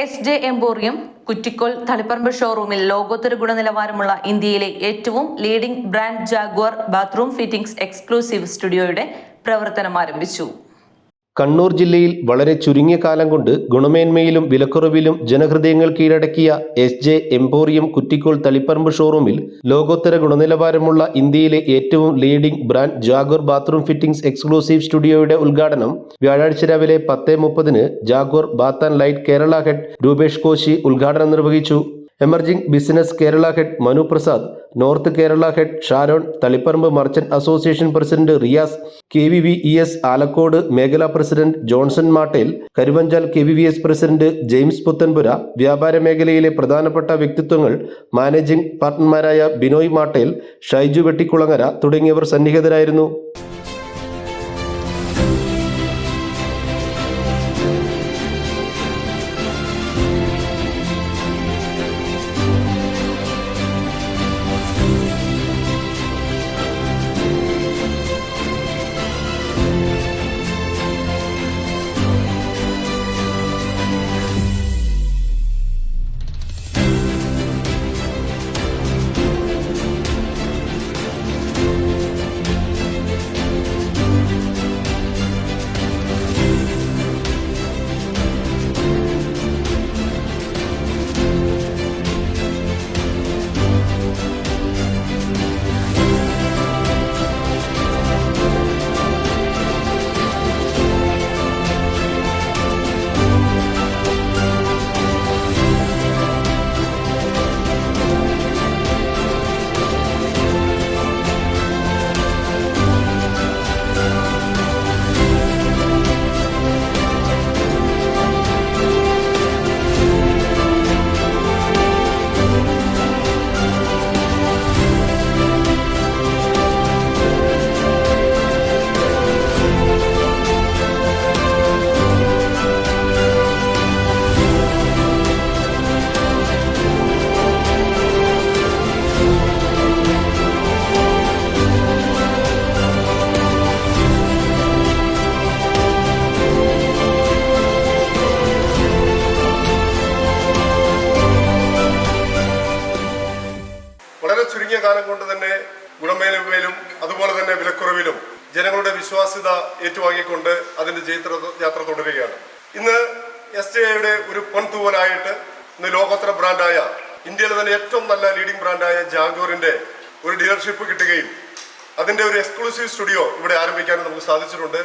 SJ emporium Kuttikol Taliparamba ഷോറൂമിൽ ലോകോത്തര ഗുണനിലവാരമുള്ള ഇന്ത്യയിലെ ഏറ്റവും leading brand Jaguar bathroom fittings exclusive സ്റ്റുഡിയോയുടെ പ്രവർത്തനം ആരംഭിച്ചു. കണ്ണൂർ ജില്ലയിൽ വളരെ ചുരുങ്ങിയ കാലം കൊണ്ട് ഗുണമേന്മയിലും വിലക്കുറവിലും ജനഹൃദയങ്ങൾ കീഴടക്കിയ SJ എംപോറിയം കുറ്റിക്കോൽ തളിപ്പറമ്പ് ഷോറൂമിൽ ലോകോത്തര ഗുണനിലവാരമുള്ള ഇന്ത്യയിലെ ഏറ്റവും leading brand Jaguar bathroom fittings exclusive സ്റ്റുഡിയോയുടെ ഉദ്ഘാടനം വ്യാഴാഴ്ച രാവിലെ 10:30 Jaguar bath and light Kerala head Rupesh Koshy ഉദ്ഘാടനം നിർവഹിച്ചു. Emerging business Kerala head Manu Prasad, north Kerala head Sharon, Taliparamba merchant association president Riyas, KVVES Alakode മേഖലാ president Johnson Mattel, Karuvanchal KVVS president James Puthenpura, വ്യാപാര മേഖലയിലെ പ്രധാനപ്പെട്ട വ്യക്തിത്വങ്ങൾ, മാനേജിംഗ് പാർട്ണർമാരായ ബിനോയ് മാട്ടേൽ, ഷൈജു വെട്ടിക്കുളങ്ങര തുടങ്ങിയവർ സന്നിഹിതരായിരുന്നു. ചുരുങ്ങിയ കാലം കൊണ്ട് തന്നെ ഗുണമേന്മയിലും അതുപോലെ തന്നെ വിലക്കുറവിലും ജനങ്ങളുടെ വിശ്വാസ്യത ഏറ്റുവാങ്ങിക്കൊണ്ട് അതിന്റെ യാത്ര തുടരുകയാണ്. ഇന്ന് SJയുടെ ഒരു പൊൻതൂവലായിട്ട് ഇന്ന് ലോകോത്തര ബ്രാൻഡായ ഇന്ത്യയിലെ തന്നെ ഏറ്റവും നല്ല ലീഡിംഗ് ബ്രാൻഡായ ജാഗ്വറിന്റെ ഒരു ഡീലർഷിപ്പ് കിട്ടുകയും അതിന്റെ ഒരു എക്സ്ക്ലൂസീവ് സ്റ്റുഡിയോ ഇവിടെ ആരംഭിക്കാനും നമുക്ക് സാധിച്ചിട്ടുണ്ട്.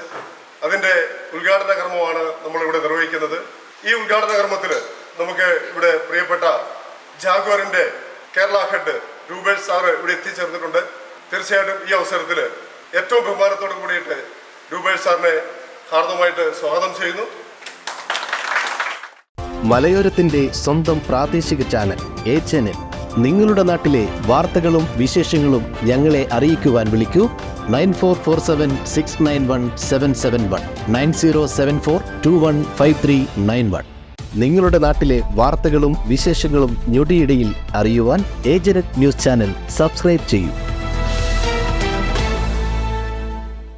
അതിന്റെ ഉദ്ഘാടന കർമ്മമാണ് നമ്മളിവിടെ നിർവഹിക്കുന്നത്. ഈ ഉദ്ഘാടന കർമ്മത്തിൽ നമുക്ക് ഇവിടെ പ്രിയപ്പെട്ട ജാഗ്വറിന്റെ കേരള ഹെഡ് രൂപേഷ് സാറ് ഇവിടെ എത്തിച്ചേർന്നിട്ടുണ്ട്. തീർച്ചയായിട്ടും ഈ അവസരത്തിൽ ഏറ്റവും ബഹുമാനത്തോടു കൂടിയിട്ട് രൂപേഷ് സാറിനെ ഹാർദമായിട്ട് സ്വാഗതം ചെയ്യുന്നു. മലയോരത്തിന്റെ സ്വന്തം പ്രാദേശിക ചാനൽ A-Channel. നിങ്ങളുടെ നാട്ടിലെ വാർത്തകളും വിശേഷങ്ങളും ഞങ്ങളെ അറിയിക്കുവാൻ വിളിക്കൂ 9447691771 9074215391. നിങ്ങളുടെ നാട്ടിലെ വാർത്തകളും വിശേഷങ്ങളും ഞൊടിയിടയിൽ അറിയുവാൻ A-Channel ന്യൂസ് ചാനൽ സബ്സ്ക്രൈബ് ചെയ്യൂ.